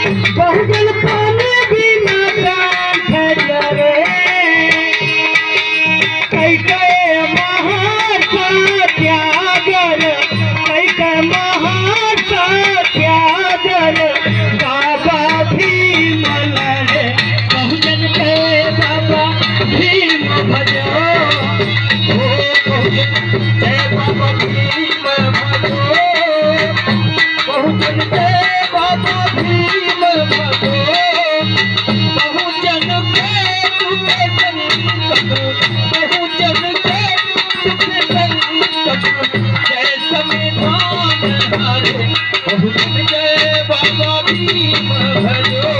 बहुजन पाने बिना प्राण करे कई कई महासत्यागर कई कई महासत्यागर बाबा भीम लड़े बहुजन के बाबा भीम भजो जय बाबा भीम भजो बहुजन के बाबा भीम भजो बहुजन के दुख संकट बहुजन के दुख संकट जय संविधान हरे बहुजन के बाबा भीम भजो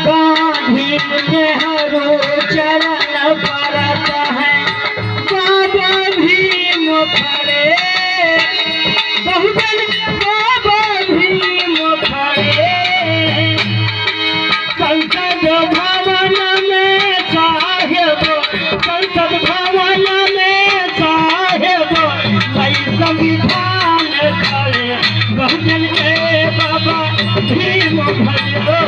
गांधी नेहरू चरण परत है बाबा भीम खड़े बहुजन बाबा भीम खड़े संसद भवन में साहेब संसद भवन में साहेब कई संविधान खड़े बहुजन के बाबा भीम भजो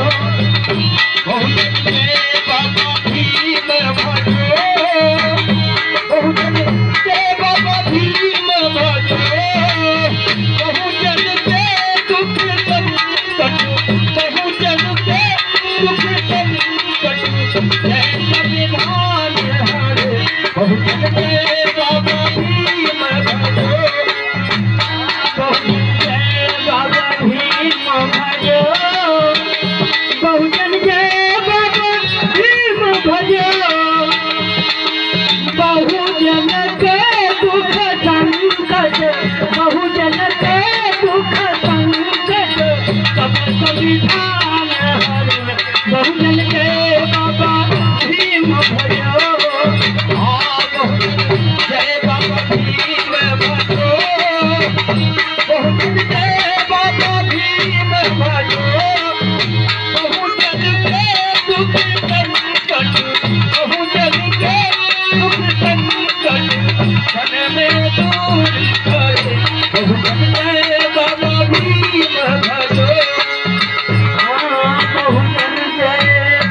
बहुजन के बाबा भीम भजो बहुजन के बाबा भीम भजो बहुजन के दुख संकट बहुजन के दुख संकट जय संविधान हरे बहुजन के बाबा भीम भजो बहुजन के बाबा भीम भजो बहुजन के बाबा भीम भजो बहुजन के दुख संकट बहुजन के दुख संकट सब संविधान हरे बहुजन के बाबा भीम भजो जय बाबा भीम भजो बहुजन के बाबा भीम भजो बहुजन के दुख संकट बहुजन के दुख संकट मन में दूर करे बहुजन के